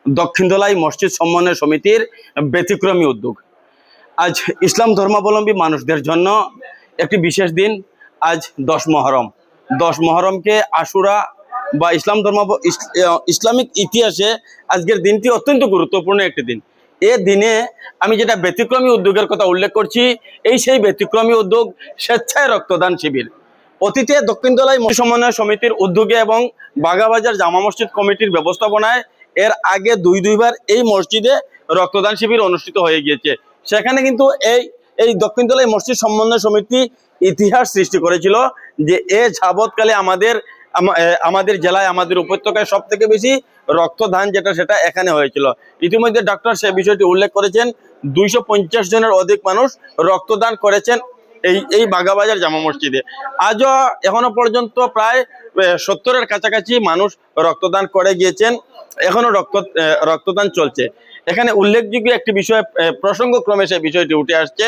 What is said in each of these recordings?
দক্ষিণতলাই মসজিদ সমন্বয় সমিতির ব্যতিক্রমী উদ্যোগ। আজ ইসলাম ধর্মাবলম্বী মানুষদের জন্য একটি বিশেষ দিন। আজ 10 মহরম। 10 মহরমকে আশুরা বা ইসলামিক ইতিহাসে আজকের দিনটি অত্যন্ত গুরুত্বপূর্ণ একটি দিন। এ দিনে আমি যেটা ব্যতিক্রমী উদ্যোগের কথা উল্লেখ করছি, সেই ব্যতিক্রমী উদ্যোগ স্বেচ্ছায় রক্তদান শিবির। অতীতে দক্ষিণতলাই মসজিদ সমন্বয় সমিতির উদ্যোগে এবং বাগাবাজার জামা মসজিদ কমিটির ব্যবস্থাপনায় এর আগে দুইবার এই মসজিদে রক্তদান শিবির অনুষ্ঠিত হয়ে গিয়েছে। সেখানে কিন্তু এই দক্ষিণতলাই মসজিদ সমন্বয় সমিতি ইতিহাস সৃষ্টি করেছিল যে যাবৎকালে আমাদের জেলায়, আমাদের উপত্যকায় সব থেকে বেশি রক্তদান সেটা এখানে হয়েছিল। ইতিমধ্যে ডক্টর সে বিষয়টি উল্লেখ করেছেন। 250 জনের অধিক মানুষ রক্তদান করেছেন এই বাগাবাজার জামা মসজিদে। আজও এখনো পর্যন্ত প্রায় 70-এর কাছাকাছি মানুষ রক্তদান করে গিয়েছেন। এখনো রক্তদান চলছে। এখানে উল্লেখযোগ্য একটি বিষয়, প্রসঙ্গক্রমে সে বিষয়টি উঠে আসছে।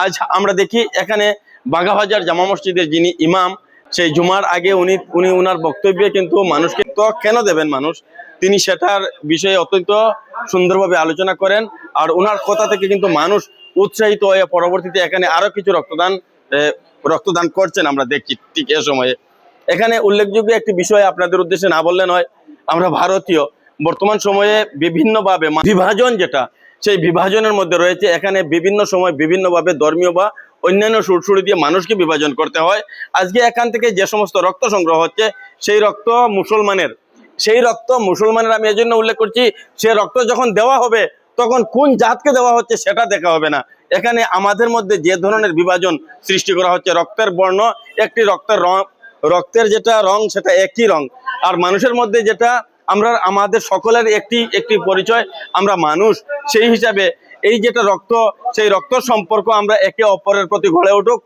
আজ আমরা দেখি এখানে বাগাবাজার জামা মসজিদের যিনি ইমাম, সেই জুমার আগে উনি ওনার বক্তব্যে কিন্তু মানুষকে তো কেন দেবেন মানুষ, তিনি সেটার বিষয়ে অত্যন্ত সুন্দরভাবে আলোচনা করেন। আর ওনার কথা থেকে কিন্তু মানুষ উৎসাহিত হয়ে পরবর্তীতে এখানে আরো কিছু রক্তদান করছেন আমরা দেখছি। ঠিক এ সময়ে এখানে উল্লেখযোগ্য একটি বিষয় আপনাদের উদ্দেশ্যে না বললে নয়। আমরা ভারতীয়, বর্তমান সময়ে বিভিন্নভাবে বিভাজন সেই বিভাজনের মধ্যে রয়েছে। এখানে বিভিন্ন সময় বিভিন্নভাবে ধর্মীয় বা অন্যান্য সুরসুরি দিয়ে মানুষকে বিভাজন করতে হয়। আজকে এখান থেকে যে সমস্ত রক্ত সংগ্রহ হচ্ছে, সেই রক্ত মুসলমানের আমি এজন্য উল্লেখ করছি, সে রক্ত যখন দেওয়া হবে তখন কোন জাতকে দেওয়া হচ্ছে সেটা দেখা হবে না। এখানে আমাদের মধ্যে যে ধরনের বিভাজন সৃষ্টি করা হচ্ছে, রক্তের বর্ণ একটি, রক্তের যেটা রং সেটা একই রং, আর মানুষের মধ্যে যেটা আমাদের সকলের একটি পরিচয়, আমরা মানুষ। সেই হিসাবে এই যেটা রক্ত, সেই রক্ত সম্পর্ক আমরা একে অপরের প্রতি গড়ে উঠুক।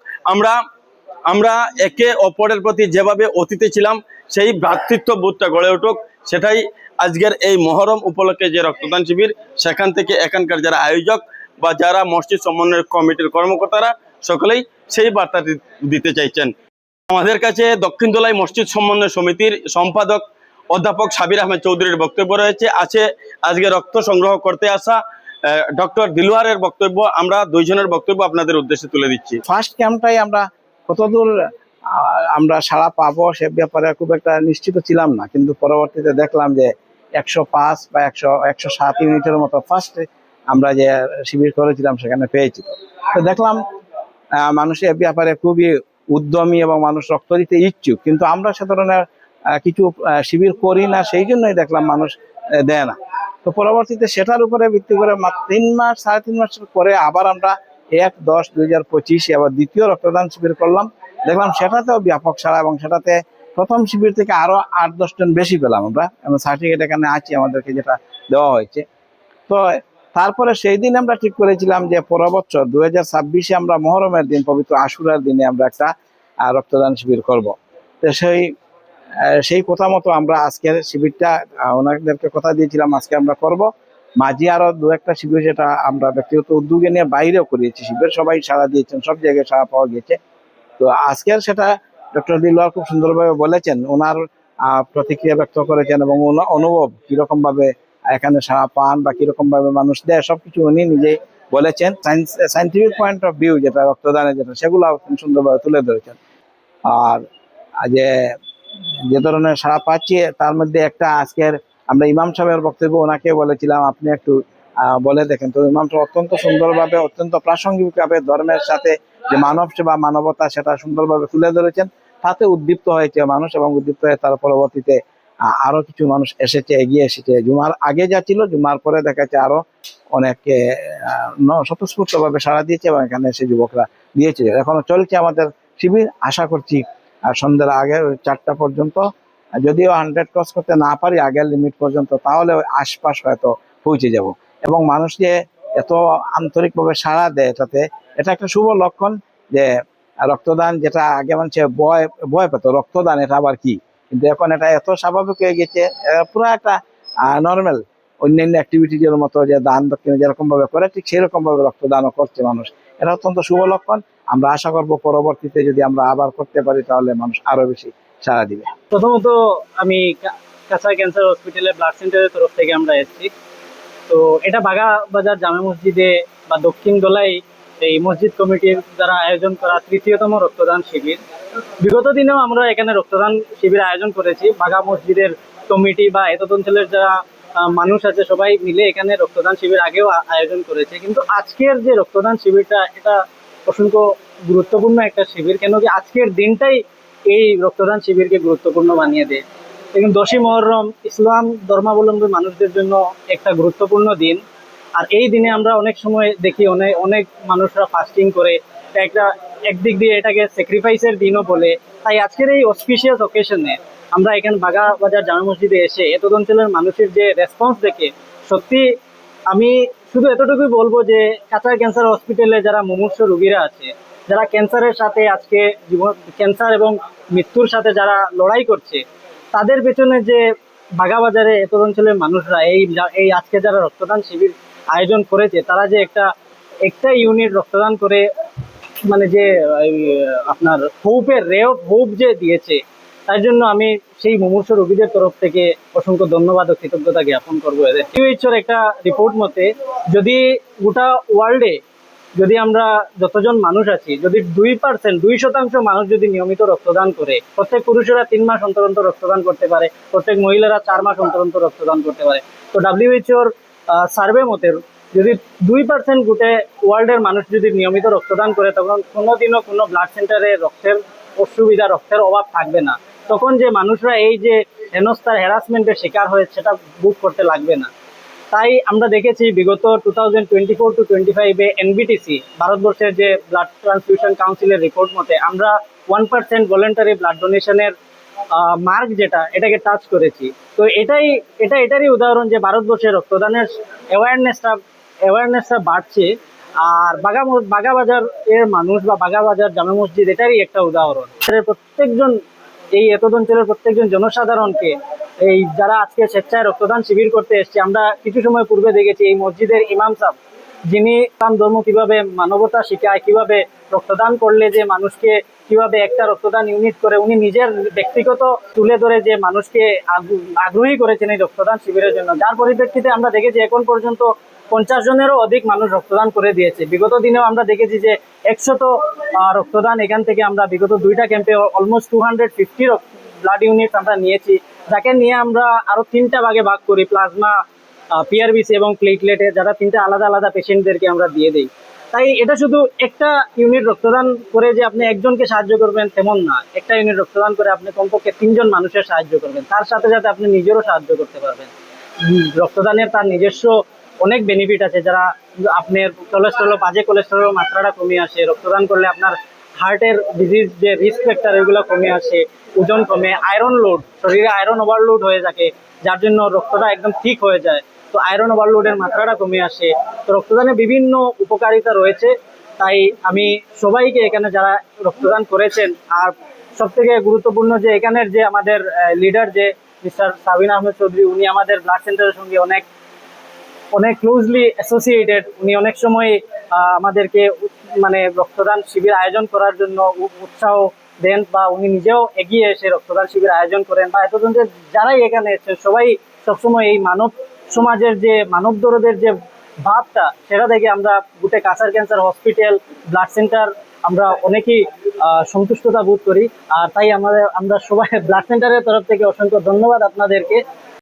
আমরা একে অপরের প্রতি যেভাবে অতীতে ছিলাম, সেই ভ্রাতৃত্ব বোধটা গড়ে উঠুক। সেটাই আজকের এই মহরম উপলক্ষে যে রক্তদান শিবির, সেখান থেকে এখানকার যারা আয়োজক বা যারা মসজিদ সমন্বয় কমিটির কর্মকর্তারা, সকলেই সেই বার্তাটি দিতে চাইছেন। আমাদের কাছে দক্ষিণতলাই মসজিদ সমন্বয় সমিতির সম্পাদক অধ্যাপক সাবির আহমেদ চৌধুরীর বক্তব্য রয়েছে। আজকে রক্ত সংগ্রহ করতে আসা ডক্টর দিলওয়ারের বক্তব্য। আমরা দুইজনের বক্তব্য আপনাদের উদ্দেশ্যে তুলে দিচ্ছি। ফার্স্ট ক্যাম্পটাই আমরা কতদূর আমরা সাড়া পাবো সে ব্যাপারে খুব একটা নিশ্চিত ছিলাম না, কিন্তু পরবর্তীতে দেখলাম যে 105 বা 107 ইউনিটের মতো ফার্স্ট আমরা যে শিবির করেছিলাম সেখানে পেয়েছি। তো দেখলাম মানুষের ব্যাপারে খুবই উদ্যমী এবং মানুষ রক্ত দিতে ইচ্ছুক, কিন্তু আমরা সে ধরনের কিছু শিবির করি না, সেই জন্যই দেখলাম মানুষ দেয় না। তো পরবর্তীতে সেটার উপরে ভিত্তি করে 3 মাস 3.5 মাস পরে আবার আমরা 1/10/2025 আবার দ্বিতীয় রক্তদান শিবির করলাম। দেখলাম সেটাতেও ব্যাপক সাড়া, এবং সেটাতে প্রথম শিবির থেকে আরো 8-10 জন বেশি পেলাম আমরা, এবং সার্টিফিকেট এখানে আছে আমাদেরকে যেটা দেওয়া হয়েছে। তো তারপরে সেই দিন আমরা ঠিক করেছিলাম যে পরের বছর 2026-এ আমরা মহরমের দিন, পবিত্র আশুরার দিনে আমরা একটা রক্তদান শিবির করব। তো সেই কথা মতো আমরা আজকের শিবিরটা ওনাদেরকে কথা দিয়েছিলাম আজকে আমরা করব। মাঝে আরো 2-1টা শিবির যেটা আমরা ব্যক্তিগত উদ্যোগে নিয়ে বাইরেও করিয়েছি শিবির, সবাই সাড়া দিয়েছেন, সব জায়গায় সাড়া পাওয়া গেছে। তো আজকের সেটা ডক্টর দিলওয়ার খুব সুন্দরভাবে বলেছেন, ওনার প্রতিক্রিয়া ব্যক্ত করেছেন এবং অনুভব কিরকম ভাবে এখানে সাড়া পান বা কিরকম ভাবে মানুষ দেয়, সবকিছু উনি নিজেই বলেছেন। সাইন্টিফিক পয়েন্ট অফ ভিউ যেটা রক্তদানের সেগুলো সুন্দরভাবে তুলে ধরেছেন। আর যে ধরনের সাড়া পাচ্ছি তার মধ্যে একটা, আজকের আমরা ইমাম সাহেবের বক্তব্য ওনাকে বলেছিলাম আপনি একটু বলে দেখেন। তো ইমাম সাহেব অত্যন্ত সুন্দরভাবে, অত্যন্ত প্রাসঙ্গিকভাবে ধর্মের সাথে যে মানব সেবা, মানবতা, সেটা সুন্দরভাবে তুলে ধরেছেন। তাতে উদ্দীপ্ত হয়েছে মানুষ, এবং উদ্দীপ্ত হয়ে তার পরবর্তীতে আরো কিছু মানুষ এগিয়ে এসেছে। জুমার আগে যা ছিল, জুমার পরে দেখা যাচ্ছে আরো অনেকে স্বতঃস্ফূর্ত ভাবে সাড়া দিয়েছে, এবং এখানে এসে যুবকরা দিয়েছে। এখনো চলছে আমাদের শিবির, আশা করছি আর সন্ধ্যার আগে 4টা পর্যন্ত, যদিও 100 ক্রস করতে না পারি আগের লিমিট পর্যন্ত, তাহলে ওই আশপাশ হয়তো পৌঁছে যাব। এবং মানুষ যে এত আন্তরিকভাবে সাড়া দেয়, এটা একটা শুভ লক্ষণ যে রক্তদান, যেটা আগে মানুষ ভয় পেত রক্তদান এটা আবার কি, কিন্তু এখন এটা এত স্বাভাবিক হয়ে গেছে, পুরো একটা নর্মাল অন্যান্য অ্যাক্টিভিটিজের মতো, যে দান দক্ষিণে যেরকম ভাবে করে ঠিক সেরকম ভাবে রক্তদানও করছে মানুষ। এটা অত্যন্ত শুভ লক্ষণ। আমরা আশা করবো পরবর্তীতে যদি আমরা আবার করতে পারি তাহলে মানুষ আরো বেশি সাড়া দিবে। প্রথমত আমি কাছাড় ক্যান্সার হসপিটালে ব্লাড সেন্টারের তরফ থেকে আমরা এসেছি। তো এটা বাগা বাজার জামে মসজিদে বা দক্ষিণ দোলাই এই মসজিদ কমিটির দ্বারা আয়োজন করা ৩য়তম রক্তদান শিবির। বিগত দিনেও আমরা এখানে রক্তদান শিবির আয়োজন করেছি। বাগা মসজিদের কমিটি বা এতদ অঞ্চলের যারা মানুষ আছে সবাই মিলে এখানে রক্তদান শিবির আগেও আয়োজন করেছে। কিন্তু আজকের যে রক্তদান শিবিরটা, এটা অসংখ্য গুরুত্বপূর্ণ একটা শিবির, কেন কি আজকের দিনটাই এই রক্তদান শিবিরকে গুরুত্বপূর্ণ বানিয়ে দেয়। দেখুন, 10ই মুহররম ইসলাম ধর্মাবলম্বী মানুষদের জন্য একটা গুরুত্বপূর্ণ দিন। আর এই দিনে আমরা অনেক সময় দেখি অনেক অনেক মানুষরা ফাস্টিং করে, একটা একদিক দিয়ে এটাকে স্যাক্রিফাইসের দিনও বলে। তাই আজকের এই অসপিশিয়াস অকেশনে আমরা এখানে বাগা বাজার জামে মসজিদে এসে এতদ অঞ্চলের মানুষের যে রেসপন্স দেখে সত্যি আমি শুধু এতটুকুই বলবো যে কাছাড় ক্যান্সার হসপিটালে যারা মুমূর্ষু রোগীরা আছে, যারা ক্যান্সারের সাথে আজকে জীবন, ক্যান্সার এবং মৃত্যুর সাথে যারা লড়াই করছে, তাদের পেছনে যে বাগাবাজারে এত অঞ্চলের মানুষরা এই আজকে যারা রক্তদান শিবির আয়োজন করেছে, তারা যে একটা ইউনিট রক্তদান করে মানে যে আপনার রে অফ হোপ যে দিয়েছে, তার জন্য আমি সেই মুমূর্ষু রোগীদের তরফ থেকে অসংখ্য ধন্যবাদ ও কৃতজ্ঞতা জ্ঞাপন করবো। এদের WHO একটা রিপোর্ট মতে যদি গোটা ওয়ার্ল্ডে যদি আমরা যতজন মানুষ আছি, যদি 2% মানুষ যদি নিয়মিত রক্তদান করে, প্রত্যেক পুরুষেরা 3 মাস অন্তর অন্তর রক্তদান করতে পারে, প্রত্যেক মহিলারা 4 মাস অন্তর অন্তর রক্তদান করতে পারে। তো WHOর সার্ভে মতে যদি 2% গোটে ওয়ার্ল্ডের মানুষ যদি নিয়মিত রক্তদান করে, তখন কোনোদিনও কোনো ব্লাড সেন্টারে রক্তের অসুবিধা, রক্তের অভাব থাকবে না। তখন যে মানুষরা এই যে হেনস্থার হ্যারাসমেন্টের শিকার হয়েছে, সেটা বুক করতে লাগবে না। তাই আমরা দেখেছি বিগত 2024-25 NBTC ভারতবর্ষের যে ব্লাড ট্রান্সফিউশন কাউন্সিলের রিপোর্ট মতে আমরা 1% ভলেন্টারি ব্লাড ডোনেশনের মার্ক যেটা, এটাকে টাচ করেছি। তো এটারই উদাহরণ যে ভারতবর্ষের রক্তদানের অ্যাওয়ারনেসটা বাড়ছে। আর বাগাবাজার এর মানুষ বা বাগাবাজার জামে মসজিদ এটারই একটা উদাহরণ। প্রত্যেকজন এই এতদ অঞ্চলের প্রত্যেকজন জনসাধারণকে, এই যারা আজকে স্বেচ্ছায় রক্তদান শিবির করতে এসছে, আমরা কিছু সময় পূর্বে দেখেছি এই মসজিদের ইমাম সাহেব, যিনি ইসলাম ধর্ম কিভাবে মানবতা শিখায়, কিভাবে রক্তদান করলে যে মানুষকে কিভাবে একটা রক্তদান ইউনিট করে, উনি নিজের ব্যক্তিগত তুলে ধরে যে মানুষকে আগ্রহী করেছেন এই রক্তদান শিবিরের জন্য, যার পরিপ্রেক্ষিতে আমরা দেখেছি এখন পর্যন্ত 50 জনেরও অধিক মানুষ রক্তদান করে দিয়েছে। বিগত দিনেও আমরা দেখেছি যে 100 রক্তদান এখান থেকে আমরা বিগত 2টা ক্যাম্পে অলমোস্ট 250 ব্লাড ইউনিট আমরা নিয়েছি, যাকে নিয়ে আমরা আরো 3টা ভাগে ভাগ করি, প্লাজমা, PRBC এবং প্লেটলেটে, যারা 3টা আলাদা আলাদা পেশেন্টদেরকে আমরা দিয়ে দিই। তাই এটা শুধু একটা ইউনিট রক্তদান করে যে আপনি একজনকে সাহায্য করবেন তেমন না, একটা ইউনিট রক্তদান করে আপনি কমপক্ষে 3 জন মানুষের সাহায্য করবেন, তার সাথে সাথে আপনি নিজেরও সাহায্য করতে পারবেন। রক্তদানের তার নিজস্ব অনেক বেনিফিট আছে, যারা আপনার বাজে কোলেস্টেরলের মাত্রাটা কমে আসে, রক্তদান করলে আপনার হার্টের ডিজিজ যে রিস্ক ফ্যাক্টর এগুলো কমে আসে, ওজন কমে, আয়রন লোড, শরীরে আয়রন ওভারলোড হয়ে থাকে, যার জন্য রক্তটা একদম ঠিক হয়ে যায়। তো আয়রন ওভারলোডের মাত্রাটা কমে আসে। তো রক্তদানের বিভিন্ন উপকারিতা রয়েছে। তাই আমি সবাইকে এখানে যারা রক্তদান করেছেন, আর সব থেকে গুরুত্বপূর্ণ যে এখানের যে আমাদের লিডার যে মিস্টার সাবিন আহমেদ চৌধুরী, উনি আমাদের ব্লাড সেন্টারের সঙ্গে অনেক ক্লোজলি অ্যাসোসিয়েটেড। উনি অনেক সময় আমাদেরকে মানে রক্তদান শিবির আয়োজন করার জন্য উৎসাহ দেন, বা উনি নিজেও এগিয়ে এসে রক্তদান শিবির আয়োজন করেন, বা এতজন যারাই এখানে এসেছেন সবাই সবসময় এই মানব সমাজের যে মানব দরদের যে ভাবটা, সেটা থেকে আমরা গোটে Cachar cancer hospital blood centre আমরা অনেকেই সন্তুষ্টতা বোধ করি। আর তাই আমরা সবাই ব্লাড সেন্টারের তরফ থেকে অসংখ্য ধন্যবাদ আপনাদেরকে।